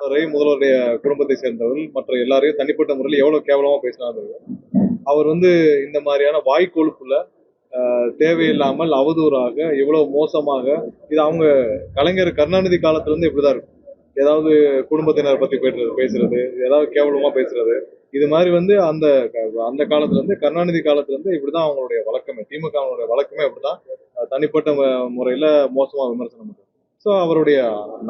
முதல்வருடைய குடும்பத்தை சேர்ந்தவர்கள் மற்ற எல்லாரையும் தனிப்பட்ட முறையில் எவ்வளவு கேவலமா பேசினாரு. அவர் இந்த மாதிரியான வாய்க்கொழுப்புல தேவையில்லாமல் அவதூறாக இவ்வளவு மோசமாக இது அவங்க கலைஞர் கருணாநிதி காலத்துல இருந்து இப்படிதான் இருக்கும். ஏதாவது குடும்பத்தினர் பத்தி பேசுறது, ஏதாவது கேவலமா பேசுறது, இது மாதிரி அந்த அந்த காலத்துல இருந்து கருணாநிதி காலத்துல இருந்து இப்படிதான் அவங்களுடைய வழக்கமே. திமுக வழக்கமே அப்படிதான். தனிப்பட்ட முறையில மோசமா விமர்சனம் பண்றது. ஸோ அவருடைய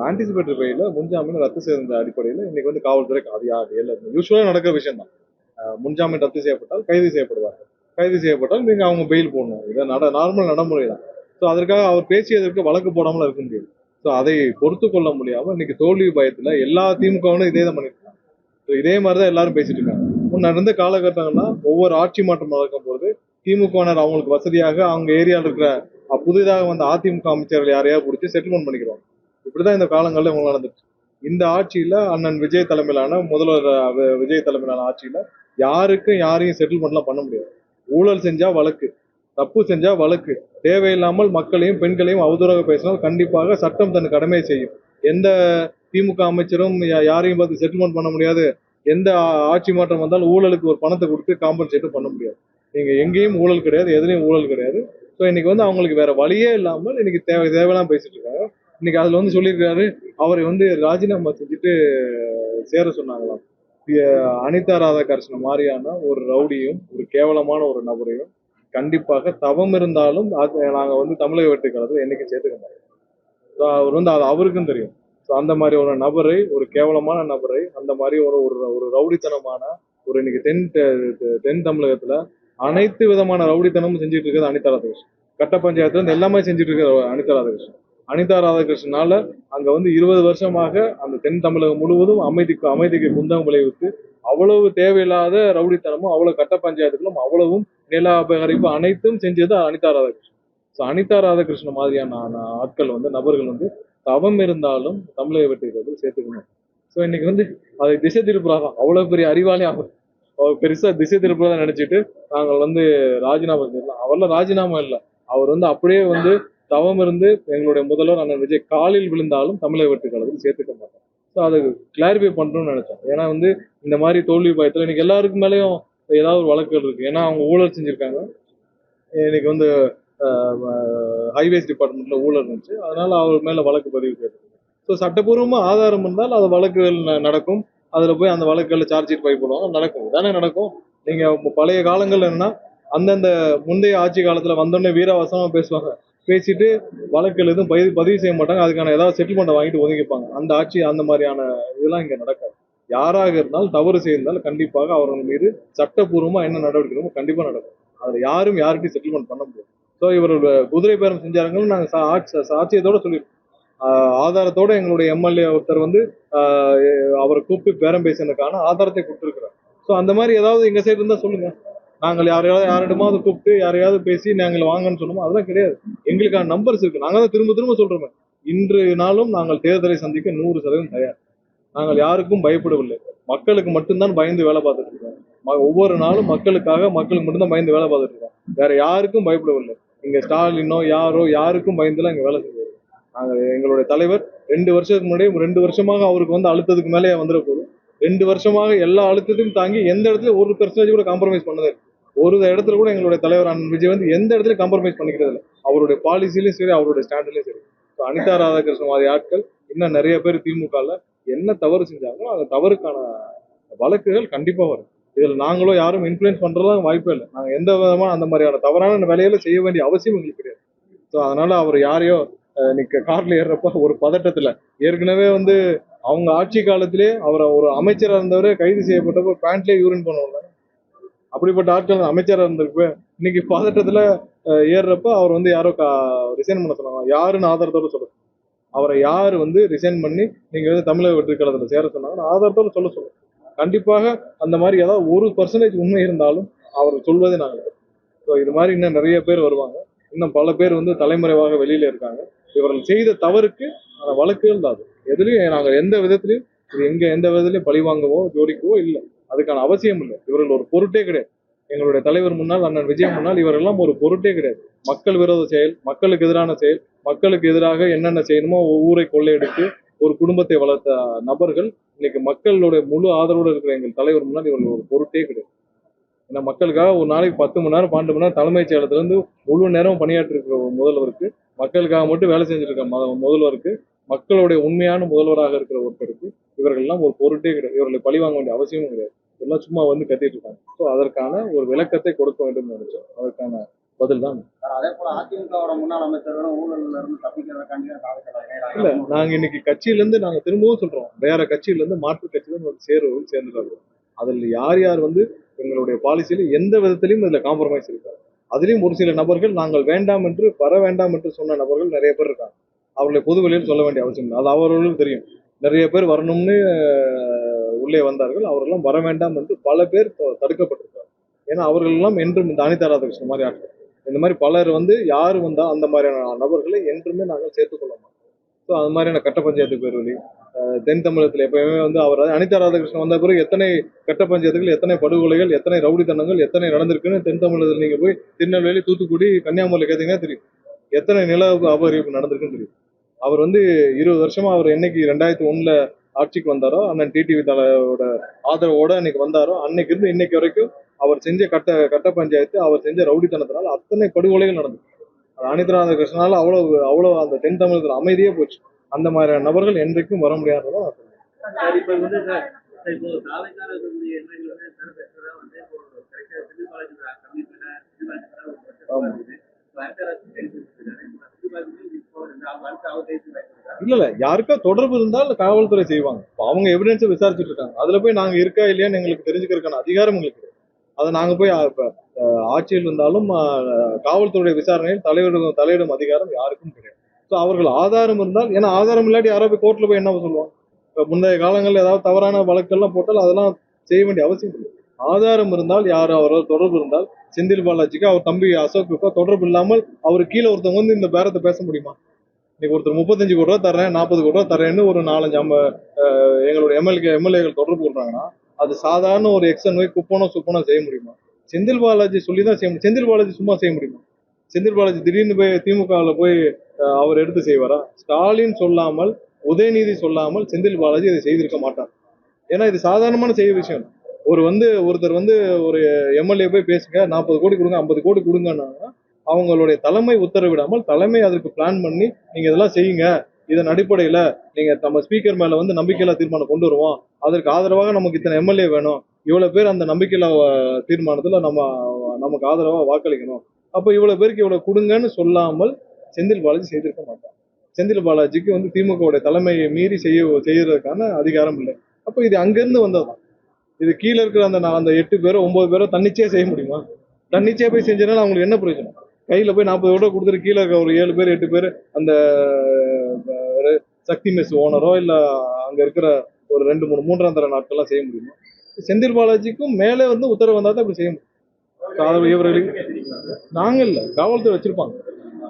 ஆன்டிசிபேட்டரி பெயில முன்ஜாமீன் ரத்து செய்த அடிப்படையில் இன்னைக்கு காவல்துறை அது யூஸ்வலா நடக்கிற விஷயம் தான். முன்ஜாமீன் ரத்து செய்யப்பட்டால் கைது செய்யப்படுவார்கள். கைது செய்யப்பட்டால் நீங்க அவங்க பெயில் போடணும். இதை நார்மல் நடைமுறை தான். ஸோ அதற்காக அவர் பேசியதற்கு வழக்கு போடாமல் இருக்க முடியாது. ஸோ அதை பொறுத்து கொள்ள முடியாம இன்னைக்கு தோல்வி பயத்துல எல்லா திமுகவும் இதே தான் பண்ணிட்டு இருக்காங்க. ஸோ இதே மாதிரிதான் எல்லாரும் பேசிட்டு இருக்காங்க. முன்ன இருந்த காலகட்டங்கள்னா ஒவ்வொரு ஆட்சி மாற்றம் நடக்கும் போது திமுகவினர் அவங்களுக்கு வசதியாக அவங்க ஏரியாவில் இருக்கிற புதிதாக வந்த அதிமுக அமைச்சர்கள் யாரையாவது பிடிச்சி செட்டில்மெண்ட் பண்ணிக்கிறோம். இப்படிதான் இந்த காலங்களில் இவங்க நடந்துச்சு. இந்த ஆட்சியில அண்ணன் விஜய் தலைமையிலான முதல்வர் விஜய் தலைமையிலான ஆட்சியில யாருக்கும் யாரையும் செட்டில்மெண்ட்லாம் பண்ண முடியாது. ஊழல் செஞ்சா வழக்கு, தப்பு செஞ்சா வழக்கு, தேவையில்லாமல் மக்களையும் பெண்களையும் அவதூறாக பேசினால் கண்டிப்பாக சட்டம் தன் கடமையை செய்யும். எந்த திமுக அமைச்சரும் யாரையும் பார்த்து செட்டில்மெண்ட் பண்ண முடியாது. எந்த ஆட்சி மாற்றம் வந்தாலும் ஊழலுக்கு ஒரு பணத்தை கொடுத்து காம்பன்சேட்டும் பண்ண முடியாது. நீங்க எங்கேயும் ஊழல் கிடையாது, எதுலையும் ஊழல் கிடையாது. ஸோ இன்னைக்கு அவங்களுக்கு வேற வழியே இல்லாமல் இன்னைக்கு தேவையெல்லாம் பேசிட்டு இருக்காங்க. இன்னைக்கு அதுல சொல்லியிருக்காரு, அவரை ராஜினாமா செஞ்சுட்டு சேர சொன்னாங்களாம். அனிதா ராதாகிருஷ்ணன் மாதிரியான ஒரு ரவுடியும் ஒரு கேவலமான ஒரு நபரையும் கண்டிப்பாக தவம் இருந்தாலும் நாங்க தமிழக வெற்றிக்காலத்தில் என்னைக்கு சேர்த்துக்க மாட்டோம். அவர் அது அவருக்கும் தெரியும். ஸோ அந்த மாதிரி ஒரு நபரை, ஒரு கேவலமான நபரை, அந்த மாதிரி ஒரு ரவுடித்தனமான ஒரு இன்னைக்கு தென் தமிழகத்துல அனைத்து விதமான ரவுடித்தனமும் செஞ்சுட்டு இருக்கிறது அனிதா ராதாகிருஷ்ணன். கட்ட பஞ்சாயத்துல இருந்து எல்லாமே செஞ்சுட்டு இருக்கிற அனிதா ராதாகிருஷ்ணன். அனிதா ராதாகிருஷ்ணனால அங்க 20 வருஷமாக அந்த தென் தமிழகம் முழுவதும் அமைதிக்கு குந்தகம் விளைவித்து அவ்வளவு தேவையில்லாத ரவுடித்தனமும் அவ்வளவு கட்ட பஞ்சாயத்துகளும் அவ்வளவும் நில அபகரிப்பு அனைத்தும் செஞ்சது அனிதா ராதாகிருஷ்ணன். ஸோ அனிதா ராதாகிருஷ்ணன் மாதிரியான ஆட்கள் நபர்கள் தவம் இருந்தாலும் தமிழக வெற்றிகளை சேர்த்துக்கணும். ஸோ இன்னைக்கு அதை திசை திருப்புறாதான். அவ்வளவு பெரிய அறிவாளி அவர் பெருசா திசை திருப்புறதா நினைச்சிட்டு நாங்கள் ராஜினாமா செய்யலாம். அவர்லாம் ராஜினாமா இல்லை. அவர் அப்படியே தவம் இருந்து எங்களுடைய முதல்வர் அண்ணன் விஜய் காலில் விழுந்தாலும் தமிழக வெற்றி கழகத்தில் சேர்த்துக்க மாட்டோம். ஸோ அதை கிளாரிஃபை பண்றோம்னு நினைச்சோம். ஏன்னா இந்த மாதிரி தோல்வி பயத்துல இன்னைக்கு எல்லாருக்கும் மேலேயும் ஏதாவது ஒரு வழக்குகள் இருக்கு. ஏன்னா அவங்க ஊழல் செஞ்சிருக்காங்க. இன்னைக்கு ஹைவேஸ் டிபார்ட்மெண்ட்ல ஊழல் இருந்துச்சு. அதனால அவர் மேல வழக்கு பதிவு செய்யப்பட்டது. ஸோ சட்டப்பூர்வமா ஆதாரம் இருந்தால் அது வழக்குகள் நடக்கும். அதுல போய் அந்த வழக்குகள்ல சார்ஜ் ஷீட் போடுவாங்க. நடக்கும், தானே நடக்கும். நீங்க பழைய காலங்கள்ல என்னன்னா அந்தந்த முந்தைய ஆட்சி காலத்துல வந்தோடனே வீரவசமா பேசுவாங்க. பேசிட்டு வழக்குகள் எதுவும் பதிவு செய்ய மாட்டாங்க. அதுக்கான ஏதாவது செட்டில்மெண்ட் வாங்கிட்டு ஒதுங்கிப்பாங்க. அந்த ஆட்சி அந்த மாதிரியான இதெல்லாம் இங்க நடக்காது. யாராக இருந்தாலும் தவறு செய்திருந்தால் கண்டிப்பாக அவர்கள் மீது சட்டப்பூர்வமா என்ன நடவடிக்கை கண்டிப்பா நடக்கும். அதுல யாரும் யார்கிட்டையும் செட்டில்மெண்ட் பண்ண முடியாது. ஸோ இவர்கள் குதிரை பேரம் செஞ்சாருங்கன்னு நாங்க சாட்சியத்தோட சொல்லியிருக்கோம். ஆதாரத்தோட எங்களுடைய எம்எல்ஏ ஒருத்தர் அவரை கூப்பிட்டு பேரம் பேசினதுக்கான ஆதாரத்தை கொடுத்திருக்கிறார். ஸோ அந்த மாதிரி ஏதாவது எங்க சைடு இருந்தா சொல்லுங்க. நாங்கள் யாரிடமாவது கூப்பிட்டு யாரையாவது பேசி நாங்கள் வாங்கன்னு சொன்னோமோ அதெல்லாம் கிடையாது. எங்களுக்கான நம்பர்ஸ் இருக்கு. நாங்க தான் திரும்ப திரும்ப சொல்றோமே. இன்று நாளும் நாங்கள் தேர்தலை சந்திக்க 100% தயார். நாங்கள் யாருக்கும் பயப்படவில்லை. மக்களுக்கு மட்டும்தான் பயந்து வேலை பார்த்துட்டு இருக்கோம். ஒவ்வொரு நாளும் மக்களுக்காக மக்களுக்கு மட்டும்தான் பயந்து வேலை பார்த்துட்டு இருக்கோம். வேற யாருக்கும் பயப்படவில்லை. இங்க ஸ்டாலினோ யாரோ யாருக்கும் பயந்துலாம் இங்க வேலை செய்யாது. நாங்க எங்களுடைய தலைவர் 2 வருஷத்துக்கு முன்னாடி 2 வருஷமாக அவருக்கு அழுத்தத்துக்கு மேலே வந்துட போகுது. 2 வருஷமாக எல்லா அழுத்தத்தையும் தாங்கி எந்த இடத்துல 1% கூட காம்ப்ரமைஸ் பண்ணதே. ஒரு இடத்துல கூட எங்களுடைய தலைவர் அண்ணன் விஜய் எந்த இடத்துல காம்ப்ரமைஸ் பண்ணிக்கிறது இல்லை. அவருடைய பாலிசிலையும் சரி, அவருடைய ஸ்டாண்ட்லயும் சரி. அனிதா ராதாகிருஷ்ணன் மாதிரி ஆட்கள் இன்னும் நிறைய பேர் திமுகல என்ன தவறு செஞ்சாங்களோ அந்த தவறுக்கான வழக்குகள் கண்டிப்பா வரும். இதுல நாங்களும் யாரும் இன்ஃபுளுன்ஸ் பண்றதுலாம் வாய்ப்பே இல்லை. நாங்க எந்த விதமான அந்த மாதிரியான தவறான வேலையில செய்ய வேண்டிய அவசியம் எங்களுக்கு கிடையாது. ஸோ அதனால அவர் யாரையோ இன்னைக்கு கார்ல ஏறுறப்ப ஒரு பதட்டத்துல ஏற்கனவே அவங்க ஆட்சி காலத்திலே அவரை ஒரு அமைச்சராக இருந்தவரே கைது செய்யப்பட்டப்போ பேண்ட்லேயே யூரின் பண்ணுவாங்க. அப்படிப்பட்ட ஆட்கள் அமைச்சராக இருந்திருக்கு. இன்னைக்கு பதட்டத்துல ஏறுறப்ப அவர் யாரோ ரிசைன் பண்ண சொன்னாங்க. யாருன்னு ஆதாரத்தோட சொல்ல, அவரை யாரு ரிசைன் பண்ணி நீங்க தமிழக வெற்றி கழகத்துல சேர சொன்னாங்கன்னு ஆதாரத்தோட சொல்ல. கண்டிப்பாக அந்த மாதிரி ஏதாவது 1% உண்மை இருந்தாலும் அவர் சொல்வதே நாங்கள். ஸோ இது மாதிரி இன்னும் நிறைய பேர் வருவாங்க. இன்னும் பல பேர் தலைமறைவாக வெளியில இருக்காங்க. இவர்கள் செய்த தவறுக்கு அந்த வழக்குகள் தான். எதுலையும் நாங்கள் எந்த விதத்திலையும் எந்த விதத்திலையும் பழி வாங்கவோ ஜோடிக்கவோ இல்லை. அதுக்கான அவசியம் இல்லை. இவர்கள் ஒரு பொருட்டே கிடையாது. எங்களுடைய தலைவர் முன்னால் அண்ணன் விஜய் முன்னால் இவரெல்லாம் ஒரு பொருட்டே கிடையாது. மக்கள் விரோத செயல், மக்களுக்கு எதிரான செயல், மக்களுக்கு எதிராக என்னென்ன செய்யணுமோ ஊரை கொள்ளையடித்து ஒரு குடும்பத்தை வளர்த்த நபர்கள் இன்னைக்கு மக்களுடைய முழு ஆதரவோடு இருக்கிற எங்கள் தலைவர் முன்னாடி இவர்கள் ஒரு பொருட்டே கிடையாது. ஏன்னா மக்களுக்காக ஒரு நாளைக்கு 10 மணி நேரம் 12 மணி நேரம் தலைமைச் செயலகத்திலிருந்து முழு நேரம் பணியாற்றி இருக்கிற ஒரு முதல்வருக்கு, மக்களுக்காக மட்டும் வேலை செஞ்சிருக்க முதல்வருக்கு, மக்களுடைய உண்மையான முதல்வராக இருக்கிற ஒருத்தருக்கு இவர்கள் எல்லாம் ஒரு பொருட்டே கிடையாது. இவர்களை பழி வாங்க வேண்டிய அவசியமும் கிடையாது. எல்லாம் சும்மா வந்து கத்திட்டு இருக்காங்க. ஸோ அதற்கான ஒரு விளக்கத்தை கொடுக்க வேண்டும் நினைச்சோம். அதற்கான பதில் தான். அதே போல அதிமுகவோட முன்னாள் அமைச்சர்களும் ஊழல்ல இருந்து தப்பிக்கிறதுக்காண்டி இல்ல, நாங்க இன்னைக்கு கட்சியில இருந்து நாங்க திரும்பவும் சொல்றோம், வேற கட்சியில இருந்து மாற்று கட்சியில வந்து சேர்ந்துட்டாங்க. அதில் யார் யார் வந்து எங்களுடைய பாலிசியில எந்த விதத்திலையும் இதுல காம்ப்ரமைஸ் இருக்காது. அதுலயும் ஒரு சில நபர்கள் நாங்கள் வேண்டாம் என்று வர வேண்டாம் என்று சொன்ன நபர்கள் நிறைய பேர் இருக்காங்க. அவர்களை பொது வெளியில் சொல்ல வேண்டிய அவசியம் இல்லை. அது அவர்களும் தெரியும். நிறைய பேர் வரணும்னு உள்ளே வந்தார்கள். அவர்களெல்லாம் வர வேண்டாம் என்று பல பேர் தடுக்கப்பட்டிருக்காங்க. ஏன்னா அவர்கள் எல்லாம் என்றும் இந்த அனிதா ராதாகிருஷ்ணன் மாதிரி ஆட்கள், இந்த மாதிரி பலர் வந்து யாரு வந்தா அந்த மாதிரியான நபர்களை என்றுமே நாங்கள் சேர்த்துக்கொள்ள மாட்டோம். ஸோ அது மாதிரியான கட்ட பஞ்சாயத்து பேர்வழி தென் தமிழகத்தில் எப்பயுமே வந்து அவர் அனிதா ராதாகிருஷ்ணன் வந்த பிறகு எத்தனை கட்ட பஞ்சாயத்துகள், எத்தனை படுகொலைகள், எத்தனை ரவுடித்தனங்கள் எத்தனை நடந்திருக்குன்னு தென் தமிழகத்தில் நீங்க போய் திருநெல்வேலி, தூத்துக்குடி, கன்னியாகுமரியில் கேட்டீங்கன்னா தெரியும். எத்தனை நில அபகரிப்பு நடந்திருக்குன்னு தெரியும். அவர் வந்து 20 வருஷமா அவர் என்னைக்கு 2001 ஆட்சிக்கு வந்தாரோ, அண்ணன் டிடிவி தலைவரோட ஆதரவோட அன்னைக்கு வந்தாரோ, அன்னைக்கு இருந்து இன்னைக்கு வரைக்கும் அவர் செஞ்ச கட்ட பஞ்சாயத்து, அவர் செஞ்ச ரவுடித்தனத்தினால அத்தனை படுகொலைகள் நடந்தது. அனிதா ராதாகிருஷ்ணனால அவ்வளவு அந்த தென் தமிழகத்தில் அமைதியே போச்சு. அந்த மாதிரியான நபர்கள் என்றைக்கும் வர முடியாததான் நான் சொல்றேன். இல்ல யாருக்கா தொடர்பு இருந்தால் காவல்துறை செய்வாங்க. அவங்க எவிடன்ஸ் விசாரிச்சுட்டு இருக்காங்க. அதுல போய் நாங்க இருக்கா இல்லையான்னு எங்களுக்கு தெரிஞ்சுக்கிறதுக்கான அதிகாரம் எங்களுக்கு. அதை நாங்க போய் ஆட்சியில் இருந்தாலும் காவல்துறை விசாரணையில் தலையிடும் அதிகாரம் யாருக்கும் கிடையாது. ஸோ அவர்கள் ஆதாரம் இருந்தால், ஏன்னா ஆதாரம் இல்லாட்டி யாரோ போய் கோர்ட்ல போய் என்ன சொல்லுவாங்க? இப்போ முந்தைய காலங்களில் ஏதாவது தவறான வழக்கெல்லாம் போட்டால் அதெல்லாம் செய்ய வேண்டிய அவசியம் இல்லை. ஆதாரம் இருந்தால், யார் அவரோட தொடர்பு இருந்தால், செந்தில் பாலாஜிக்கு அவர் தம்பி அசோக்குக்கோ தொடர்பு இல்லாமல் அவர் கீழே ஒருத்தவங்க வந்து இந்த பேரத்தை பேச முடியுமா? இன்னைக்கு ஒருத்தர் 35 கோடி ரூபா தர்றேன், 40 கோடி ரூபா தர்றேன்னு ஒரு 4-5 எங்களுடைய எம்எல்ஏகள் தொடர்பு கொள்றாங்கன்னா, அது சாதாரண ஒரு எக்ஸன் ஒய் குப்பனோ சுப்பனோ செய்ய முடியுமா? செந்தில் பாலாஜி சொல்லி தான் செய்ய முடியும். செந்தில் பாலாஜி சும்மா செய்ய முடியுமா? செந்தில் பாலாஜி திடீர்னு போய் திமுகவில் போய் அவர் எடுத்து செய்வாரா? ஸ்டாலின் சொல்லாமல், உதயநிதி சொல்லாமல் செந்தில் பாலாஜி இதை செய்திருக்க மாட்டார். ஏன்னா இது சாதாரணமான செய்ய விஷயம். ஒருத்தர் வந்து ஒரு எம்எல்ஏ போய் பேசுங்க, 40 கோடி கொடுங்க, 50 கோடி கொடுங்கன்னா அவங்களுடைய தலைமை உத்தரவிடாமல் தலைமை அதற்கு பிளான் பண்ணி நீங்க இதெல்லாம் செய்யுங்க, இதன் அடிப்படையில நீங்க நம்ம ஸ்பீக்கர் மேல வந்து நம்பிக்கையில்லா தீர்மானம் கொண்டு வருவோம், அதற்கு ஆதரவாக நமக்கு இத்தனை எம்எல்ஏ வேணும், இவ்வளவு பேர் அந்த நம்பிக்கையில்லா தீர்மானத்துல நமக்கு ஆதரவா வாக்களிக்கணும், அப்ப இவ்வளவு பேருக்கு இவ்வளவு கொடுங்கன்னு சொல்லாமல் செந்தில் பாலாஜி செய்திருக்க மாட்டார். செந்தில் பாலாஜிக்கு வந்து திமுக தலைமையை மீறி செய்யறதுக்கான அதிகாரம் இல்லை. அப்ப இது அங்கிருந்து வந்ததுதான். இது கீழே இருக்கிற அந்த 8 பேரோ 9 பேரோ தன்னிச்சையா செய்ய முடியுமா? தன்னிச்சையா போய் செஞ்சதுனால அவங்களுக்கு என்ன பிரயோஜனம்? கையில போய் 40 கோடி கொடுத்துட்டு கீழே இருக்க ஒரு 7 பேர் 8 பேர் அந்த சக்தி மெஸ் ஓனரோ இல்ல அங்க இருக்கிற ஒரு 2-3 மூன்றாம் தர நாட்கள்லாம் செய்ய முடியுமா? செந்தில் பாலாஜிக்கும் மேலே வந்து உத்தரவு வந்தா தான் அப்படி செய்ய முடியும். இவர்களுக்கு நாங்க இல்ல, காவல்துறை வச்சிருப்பாங்க.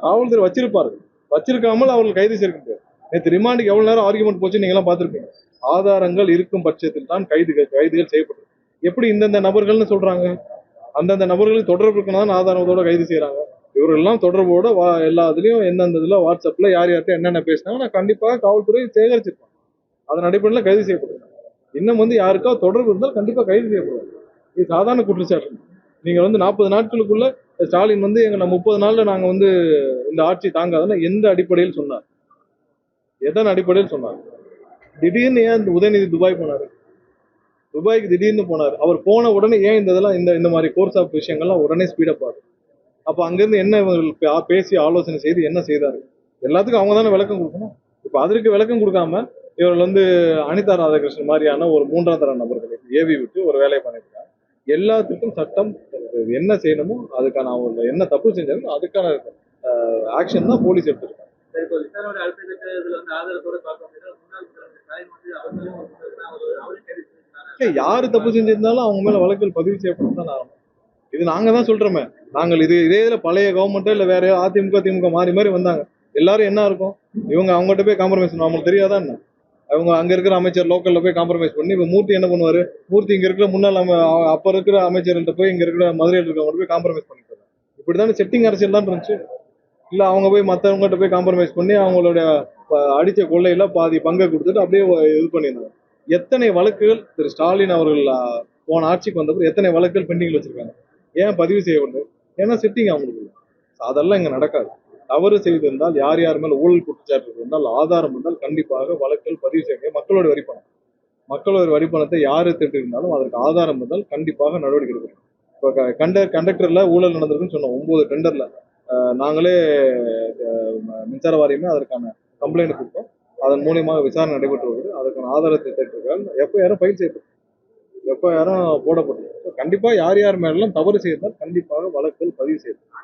காவல்துறை வச்சிருப்பாரு. வச்சிருக்காமல் அவர்கள் கைது செய்ய முடியாது. நேற்று ரிமாண்டுக்கு எவ்வளவு நேரம் ஆர்குமெண்ட் போச்சு நீங்க எல்லாம் பார்த்திருப்பீங்க. ஆதாரங்கள் இருக்கும் பட்சத்தில் தான் கைதுகள் செய்யப்படும். எப்படி இந்தந்த நபர்கள்னு சொல்றாங்க? அந்தந்த நபர்களுக்கு தொடர்பு இருக்கணும் ஆதாரத்தோட கைது செய்யறாங்க. இவர்கள் எல்லாம் தொடர்போட எல்லா இதுலயும் எந்தெந்த இதுல வாட்ஸ்அப்ல யார் யார்கிட்ட என்னென்ன பேசினாங்க கண்டிப்பாக காவல்துறை சேகரிச்சிருப்பாங்க. அதன் அடிப்படையில் கைது செய்யப்படுறாங்க. இன்னும் வந்து யாருக்கா தொடர்பு இருந்தால் கண்டிப்பா கைது செய்யப்படுவாங்க. இது சாதாரண குற்றச்சாட்டு. நீங்க வந்து 40 நாட்களுக்குள்ள ஸ்டாலின் வந்து எங்களை 30 நாள்ல நாங்க வந்து இந்த ஆட்சி தாங்காதுன்னா எந்த அடிப்படையில் சொன்னார்? எதன் அடிப்படையில் சொன்னார்? திடீர்னு ஏன் உதயநிதி துபாய் போனாரு? துபாய்க்கு திடீர்னு போனார். அவர் போன உடனே ஏன் இதெல்லாம் இந்த மாதிரி கோர்ஸ் ஆஃப் விஷயங்கள்லாம் உடனே ஸ்பீடப் ஆகுது? அப்ப அங்கிருந்து என்ன பேசி ஆலோசனை செய்து என்ன செய்தாரு? எல்லாத்துக்கும் அவங்க தானே விளக்கம் கொடுக்கணும். இப்ப அதற்கு விளக்கம் கொடுக்காம இவர்கள் வந்து அனிதா ராதாகிருஷ்ணன் மாதிரியான ஒரு 3ஆம் தர நபர்களை ஏவி விட்டு ஒரு வேலையை பண்ணிருக்காங்க. எல்லாத்துக்கும் சட்டம் என்ன செய்யணுமோ அதுக்கான அவங்க என்ன தப்பு செஞ்சாலும் அதுக்கான ஆக்ஷன் தான் போலீஸ் எடுத்திருக்காங்க. யாரு தப்பு செஞ்சிருந்தாலும் அவங்க மேல வழக்குகள் பதிவு செய்யப்படும் தான் ஆகணும். இது நாங்க தான் சொல்றோமே. நாங்கள் இதே இதுல பழைய கவர்மெண்ட்டோ இல்ல வேற அதிமுக திமுக மாறி மாறி வந்தாங்க. எல்லாரும் என்ன இருக்கும், இவங்க அவங்ககிட்ட போய் காம்ப்ரமைஸ் பண்ணுவோம். அவங்களுக்கு தெரியாதா என்ன? அவங்க அங்க இருக்கிற அமைச்சர் லோக்கல்ல போய் காம்ப்ரமைஸ் பண்ணி இப்ப மூர்த்தி என்ன பண்ணுவாரு? மூர்த்தி இங்க இருக்கிற முன்னாள் அப்ப இருக்கிற அமைச்சர்கள்ட்ட போய் இங்க இருக்கிற மதுரையில் இருக்கிறவங்க போய் காம்ப்ரமைஸ் பண்ணிட்டு இப்படித்தானே செட்டிங் அரசியல் தான் இருந்துச்சு. இல்ல அவங்க போய் மத்தவங்ககிட்ட போய் காம்ப்ரமைஸ் பண்ணி அவங்களுடைய அடிச்ச கொள்ளையில பாதி பங்கை கொடுத்துட்டு அப்படியே இது பண்ணியிருந்தாங்க. எத்தனை வழக்குகள் திரு ஸ்டாலின் அவர்கள் போன ஆட்சிக்கு வந்தப்போ எத்தனை வழக்குகள் பெண்டிங்ல வச்சிருக்காங்க? ஏன் பதிவு செய்யவில்லை? ஏன்னா சிட்டிங் அவங்களுக்கு. அதெல்லாம் இங்க நடக்காது. தவறு செய்திருந்தால் யார் யார் மேல ஊழல் குற்றச்சாட்டு இருந்தால் ஆதாரம் இருந்தால் கண்டிப்பாக வழக்குகள் பதிவு செய்ய மக்களோட வரிப்பணம். மக்களோட வரிப்பணத்தை யாரு திருட்டிருந்தாலும் அதற்கு ஆதாரம் இருந்தால் கண்டிப்பாக நடவடிக்கை எடுக்கணும். இப்போ கண்டக்டர்ல ஊழல் நடந்திருக்குன்னு சொன்னோம். 9 டெண்டர்ல நாங்களே மின்சார வாரியமே அதற்கான கம்ப்ளைண்ட் கொடுத்தோம். அதன் மூலியமாக விசாரணை நடைபெற்று வருது. அதற்கான ஆதாரத்தை தேட்டிருக்காங்க. எஃப்ஐஆரும் ஃபைல் செய்யப்படும். எஃப்ஐஆரும் போடப்பட்டது. கண்டிப்பா யார் யார் மேலாம் தவறு செய்தால் கண்டிப்பாக வழக்குகள் பதிவு செய்யப்படும்.